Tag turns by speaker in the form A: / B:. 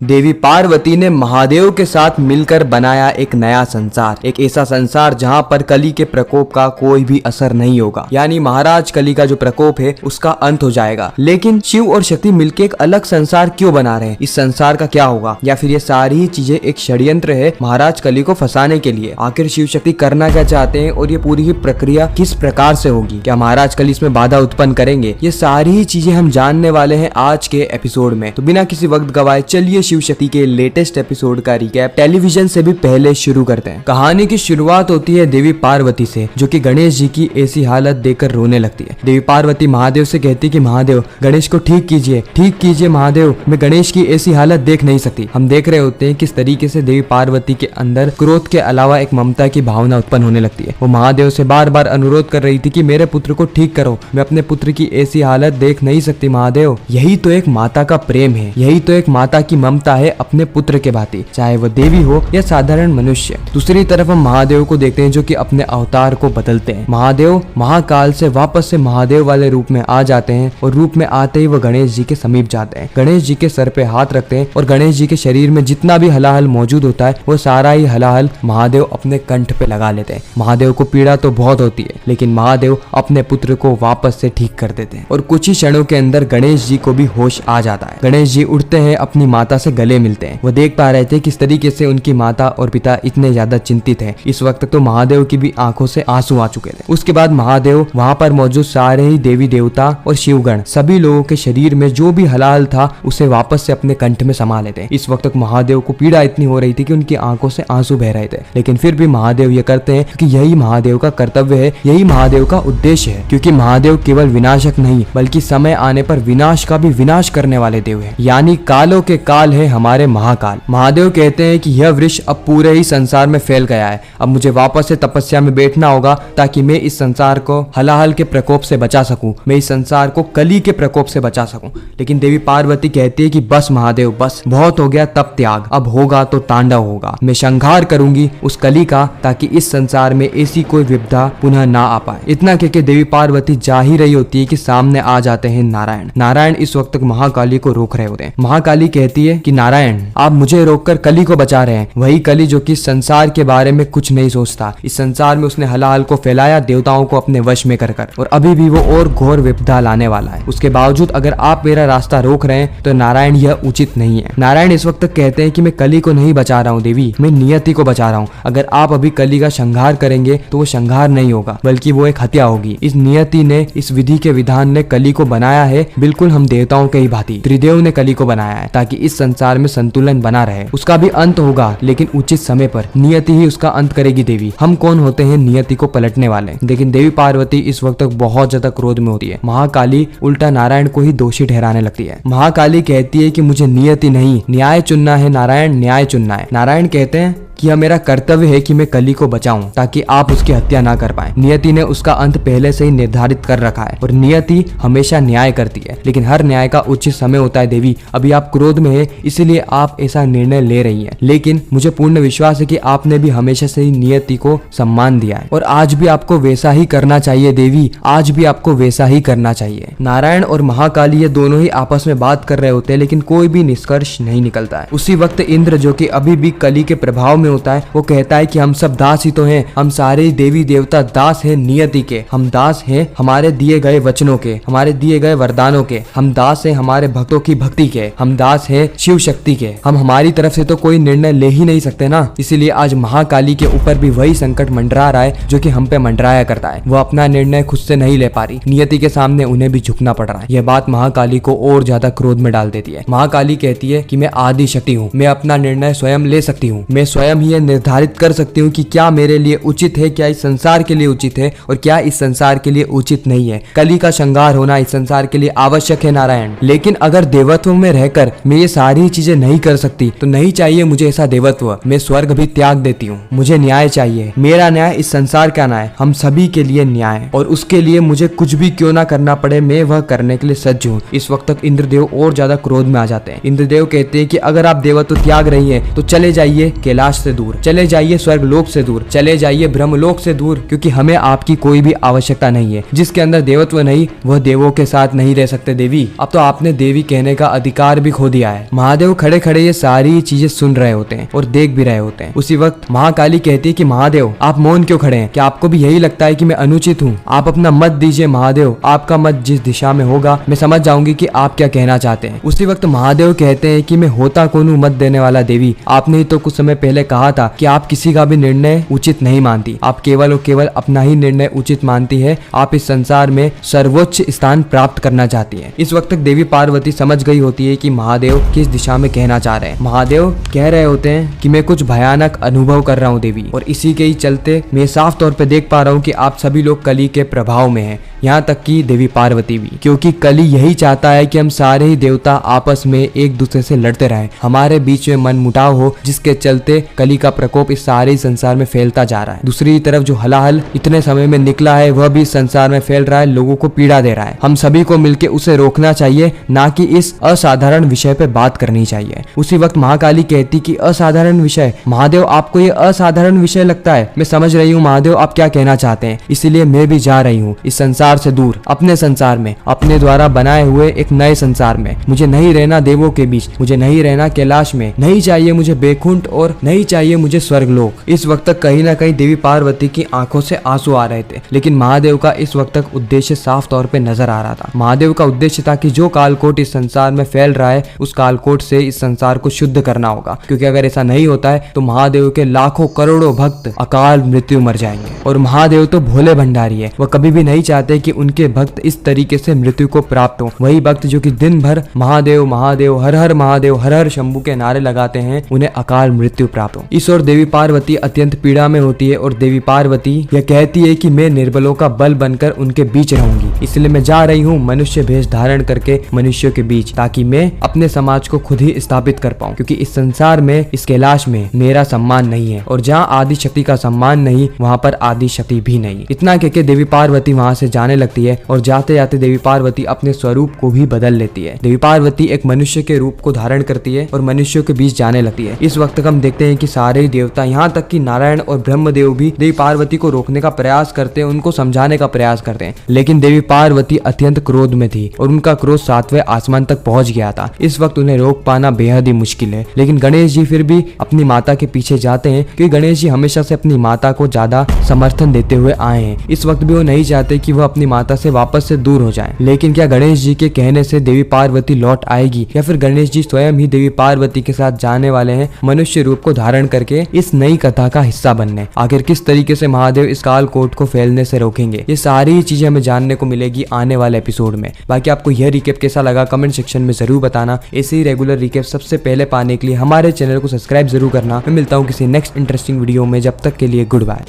A: देवी पार्वती ने महादेव के साथ मिलकर बनाया एक नया संसार, एक ऐसा संसार जहां पर कली के प्रकोप का कोई भी असर नहीं होगा। यानी महाराज कली का जो प्रकोप है उसका अंत हो जाएगा। लेकिन शिव और शक्ति मिलकर एक अलग संसार क्यों बना रहे हैं? इस संसार का क्या होगा? या फिर ये सारी ही चीजें एक षड्यंत्र है महाराज कली को फंसाने के लिए? आखिर शिव शक्ति करना क्या चाहते हैं और ये पूरी ही प्रक्रिया किस प्रकार से होगी? क्या महाराज कली इसमें बाधा उत्पन्न करेंगे? ये सारी ही चीजें हम जानने वाले हैं आज के एपिसोड में। तो बिना किसी वक्त गवाए चलिए शिव शक्ति के लेटेस्ट एपिसोड का रिकैप टेलीविजन से भी पहले शुरू करते हैं। कहानी की शुरुआत होती है देवी पार्वती से, जो कि गणेश जी की ऐसी हालत देखकर रोने लगती है। देवी पार्वती महादेव से कहती कि महादेव गणेश को ठीक कीजिए महादेव, मैं गणेश की ऐसी हालत देख नहीं सकती। हम देख रहे होते हैं किस तरीके से देवी पार्वती के अंदर क्रोध के अलावा एक ममता की भावना उत्पन्न होने लगती है। वो महादेव से बार बार अनुरोध कर रही थी कि मेरे पुत्र को ठीक करो, मैं अपने पुत्र की ऐसी हालत देख नहीं सकती महादेव। यही तो एक माता का प्रेम है, यही तो एक माता की ममता है अपने पुत्र के भांति, चाहे वो देवी हो या साधारण मनुष्य। दूसरी तरफ हम महादेव को देखते हैं जो कि अपने अवतार को बदलते हैं। महादेव महाकाल से वापस से महादेव वाले रूप में आ जाते हैं और रूप में आते ही वो गणेश जी के समीप जाते हैं। गणेश जी के सर पे हाथ रखते हैं और गणेश जी के शरीर में जितना भी हलाहल मौजूद होता है वो सारा ही हलाहल महादेव अपने कंठ पे लगा लेते हैं। महादेव को पीड़ा तो बहुत होती है, लेकिन महादेव अपने पुत्र को वापस से ठीक कर देते हैं और कुछ ही क्षणों के अंदर गणेश जी को भी होश आ जाता है। गणेश जी उठते हैं, अपनी माता से गले मिलते हैं। वो देख पा रहे थे किस तरीके से उनकी माता और पिता इतने ज्यादा चिंतित हैं। इस वक्त तो महादेव की भी आंखों से आंसू आ चुके थे। उसके बाद महादेव वहां पर मौजूद सारे ही देवी देवता और शिवगण सभी लोगों के शरीर में जो भी हलाल था उसे वापस से अपने कंठ में समा लेते हैं। इस वक्त तक महादेव को पीड़ा इतनी हो रही थी कि उनकी आंखों से आंसू बह रहे थे, लेकिन फिर भी महादेव ये करते हैं क्योंकि यही महादेव का कर्तव्य है, यही महादेव का उद्देश्य है। क्योंकि महादेव केवल विनाशक नहीं बल्कि समय आने पर विनाश का भी विनाश करने वाले देव है, यानी कालों के काल है हमारे महाकाल। महादेव कहते हैं कि यह वृक्ष अब पूरे ही संसार में फैल गया है, अब मुझे वापस से तपस्या में बैठना होगा ताकि मैं इस संसार को हलाहल के प्रकोप से बचा सकूं, मैं इस संसार को कली के प्रकोप से बचा सकूं। लेकिन देवी पार्वती कहती है कि बस महादेव बस, बहुत हो गया तप त्याग, अब होगा तो तांडव होगा। मैं संहार करूंगी उस कली का ताकि इस संसार में ऐसी कोई विपदा पुनः ना आ पाए। इतना कहकर देवी पार्वती जा ही रही होती है कि सामने आ जाते हैं नारायण। नारायण इस वक्त तक महाकाली को रोक रहे होते हैं। महाकाली कहती है कि नारायण आप मुझे रोककर कली को बचा रहे हैं, वही कली जो कि संसार के बारे में कुछ नहीं सोचता। इस संसार में उसने हलाहल को फैलाया, देवताओं को अपने वश में कर और अभी भी वो और घोर विपदा लाने वाला है। उसके बावजूद अगर आप मेरा रास्ता रोक रहे हैं तो नारायण यह उचित नहीं है। नारायण इस वक्त कहते हैं कि मैं कली को नहीं बचा रहा हूँ देवी, मैं नियति को बचा रहा हूँ। अगर आप अभी कली का संहार करेंगे तो वो संहार नहीं होगा बल्कि वो एक हत्या होगी। इस नियति ने, इस विधि के विधान ने कली को बनाया है बिल्कुल हम देवताओं के ही भांति। त्रिदेव ने कली को बनाया है ताकि इस संसार में संतुलन बना रहे। उसका भी अंत होगा लेकिन उचित समय पर, नियति ही उसका अंत करेगी देवी। हम कौन होते हैं नियति को पलटने वाले? लेकिन देवी पार्वती इस वक्त तक बहुत ज्यादा क्रोध में होती है। महाकाली उल्टा नारायण को ही दोषी ठहराने लगती है। महाकाली कहती है कि मुझे नियति नहीं न्याय चुनना है नारायण, न्याय चुनना है। नारायण कहते हैं कि यह मेरा कर्तव्य है कि मैं कली को बचाऊं ताकि आप उसकी हत्या ना कर पाए। नियति ने उसका अंत पहले से ही निर्धारित कर रखा है और नियति हमेशा न्याय करती है, लेकिन हर न्याय का उचित समय होता है देवी। अभी आप क्रोध में हैं इसलिए आप ऐसा निर्णय ले रही हैं, लेकिन मुझे पूर्ण विश्वास है कि आपने भी हमेशा से ही नियति को सम्मान दिया है और आज भी आपको वैसा ही करना चाहिए देवी, आज भी आपको वैसा ही करना चाहिए। नारायण और महाकाली ये दोनों ही आपस में बात कर रहे होते हैं लेकिन कोई भी निष्कर्ष नहीं निकलता है। उसी वक्त इंद्र जो कि अभी भी कली के प्रभाव होता है वो कहता है कि हम सब दास ही तो हैं, हम सारे देवी देवता दास हैं नियति के, हम दास हैं हमारे दिए गए वचनों के, हमारे दिए गए वरदानों के, हम दास हैं हमारे भक्तों की भक्ति के, हम दास हैं शिव शक्ति के। हम हमारी तरफ से तो कोई निर्णय ले ही नहीं सकते ना। इसीलिए आज महाकाली के ऊपर भी वही संकट मंडरा रहा है जो कि हम पे मंडराया करता है। वो अपना निर्णय खुद से नहीं ले पा रही, नियति के सामने उन्हें भी झुकना पड़ रहा है। यह बात महाकाली को और ज्यादा क्रोध में डाल देती है। महाकाली कहती है कि मैं आदि शक्ति हूँ, मैं अपना निर्णय स्वयं ले सकती हूँ, मैं स्वयं ही निर्धारित कर सकती हूँ कि क्या मेरे लिए उचित है, क्या इस संसार के लिए उचित है और क्या इस संसार के लिए उचित नहीं है। कली का संहार होना इस संसार के लिए आवश्यक है नारायण, लेकिन अगर देवत्व में रहकर मैं ये सारी चीजें नहीं कर सकती तो नहीं चाहिए मुझे ऐसा देवत्व। मैं स्वर्ग भी त्याग देती हूँ, मुझे न्याय चाहिए, मेरा न्याय इस संसार का न्याय, हम सभी के लिए न्याय, और उसके लिए मुझे कुछ भी क्यों ना करना पड़े मैं वह करने के लिए सज्ज हूँ। इस वक्त तक इंद्रदेव और ज्यादा क्रोध में आ जाते हैं। इंद्रदेव कहते हैं कि अगर आप देवत्व त्याग रही है तो चले जाइए कैलाश से दूर, चले जाइए स्वर्ग लोक से दूर, चले जाइए ब्रह्मलोक से दूर, क्योंकि हमें आपकी कोई भी आवश्यकता नहीं है। जिसके अंदर देवत्व नहीं वह देवों के साथ नहीं रह सकते देवी। अब तो आपने देवी कहने का अधिकार भी खो दिया है। महादेव खड़े खड़े ये सारी चीजें सुन रहे होते हैं और देख भी रहे होते हैं। उसी वक्त महाकाली कहती है कि महादेव आप मौन क्यों खड़े हैं? क्या आपको भी यही लगता है कि मैं अनुचित हूँ? आप अपना मत दीजिए महादेव, आपका मत जिस दिशा में होगा मैं समझ जाऊंगी कि आप क्या कहना चाहते हैं। उसी वक्त महादेव कहते हैं कि मैं होता कौन हूँ मत देने वाला देवी। आपने ही तो कुछ समय पहले कहा था कि आप किसी का भी निर्णय उचित नहीं मानती, आप केवल और केवल अपना ही निर्णय उचित मानती है। आप इस संसार में सर्वोच्च स्थान प्राप्त करना चाहती है। इस वक्त तक देवी पार्वती समझ गई होती है कि महादेव किस दिशा में कहना चाह रहे हैं। महादेव कह रहे होते हैं कि मैं कुछ भयानक अनुभव कर रहा हूँ देवी, और इसी के ही चलते मैं साफ तौर पे देख पा रहा हूँ कि आप सभी लोग कली के प्रभाव में हैं, यहाँ तक कि देवी पार्वती भी, क्योंकि कली यही चाहता है कि हम सारे ही देवता आपस में एक दूसरे से लड़ते रहें, हमारे बीच में मनमुटाव हो, जिसके चलते कली का प्रकोप इस सारे संसार में फैलता जा रहा है। दूसरी तरफ जो हलाहल इतने समय में निकला है वह भी संसार में फैल रहा है, लोगों को पीड़ा दे रहा है। हम सभी को मिलकर उसे रोकना चाहिए, ना कि इस असाधारण विषय पे बात करनी चाहिए। उसी वक्त महाकाली कहती कि असाधारण विषय? महादेव आपको ये असाधारण विषय लगता है? मैं समझ रही हूँ महादेव आप क्या कहना चाहते हैं, इसीलिए मैं भी जा रही हूँ इस संसार से दूर, अपने संसार में, अपने द्वारा बनाए हुए एक नए संसार में। मुझे नहीं रहना देवों के बीच, मुझे नहीं रहना कैलाश में, नहीं चाहिए मुझे बैकुंठ और नहीं चाहिए मुझे स्वर्गलोक। इस वक्त तक कहीं ना कहीं देवी पार्वती की आंखों से आंसू आ रहे थे, लेकिन महादेव का इस वक्त तक उद्देश्य साफ तौर पे नजर आ रहा था। महादेव का उद्देश्य था कि जो कालकोट इस संसार में फैल रहा है उस कालकोट से इस संसार को शुद्ध करना होगा, क्योंकि अगर ऐसा नहीं होता है तो महादेव के लाखों करोड़ों भक्त अकाल मृत्यु मर जाएंगे। और महादेव तो भोले भंडारी है, वह कभी भी नहीं चाहते कि उनके भक्त इस तरीके से मृत्यु को प्राप्त हो। वही भक्त जो कि दिन भर महादेव महादेव हर हर शंभू के नारे लगाते हैं, उन्हें अकाल मृत्यु प्राप्त हो। इस ओर देवी पार्वती अत्यंत पीड़ा में होती है और देवी पार्वती यह कहती है कि मैं निर्बलों का बल बनकर उनके बीच रहूंगी, इसलिए मैं जा रही हूँ मनुष्य भेष धारण करके मनुष्यों के बीच, ताकि मैं अपने समाज को खुद ही स्थापित कर पाऊँ, क्योंकि इस संसार में, इस कैलाश में मेरा सम्मान नहीं है, और जहाँ आदि शक्ति का सम्मान नहीं वहाँ पर आदि शक्ति भी नहीं। इतना कहकर देवी पार्वती वहाँ से जाने लगती है और जाते जाते देवी पार्वती अपने स्वरूप को भी बदल लेती है। देवी पार्वती एक मनुष्य के रूप को धारण करती है और मनुष्यों के बीच जाने लगती है। इस वक्त तक हम देखते हैं कि सारे देवता, यहाँ तक कि नारायण और ब्रह्मदेव भी देवी पार्वती को रोकने का प्रयास करते हैं, उनको समझाने का प्रयास करते हैं, लेकिन देवी पार्वती अत्यंत क्रोध में थी और उनका क्रोध 7वें आसमान तक पहुंच गया था। इस वक्त उन्हें रोक पाना बेहद ही मुश्किल है, लेकिन गणेश जी फिर भी अपनी माता के पीछे जाते हैं, क्योंकि गणेश जी हमेशा से अपनी माता को ज्यादा समर्थन देते हुए आए हैं। इस वक्त भी वो नहीं चाहते कि वह अपनी माता से वापस से दूर हो जाए। लेकिन क्या गणेश जी के कहने से देवी पार्वती लौट आएगी, या फिर गणेश जी स्वयं ही देवी पार्वती के साथ जाने वाले हैं मनुष्य रूप को धारण करके इस नई कथा का हिस्सा बनने? आखिर किस तरीके से महादेव इस कालकोट को फैलने से रोकेंगे? ये सारी चीजें हमें जानने को मिलेगी आने वाले एपिसोड में। बाकी आपको यह रिकेप कैसा लगा कमेंट सेक्शन में जरूर बताना। ऐसे ही रेगुलर रिकेप सबसे पहले पाने के लिए हमारे चैनल को सब्सक्राइब जरूर करना। मैं मिलता हूँ किसी नेक्स्ट इंटरेस्टिंग वीडियो में, जब तक के लिए गुड बाय।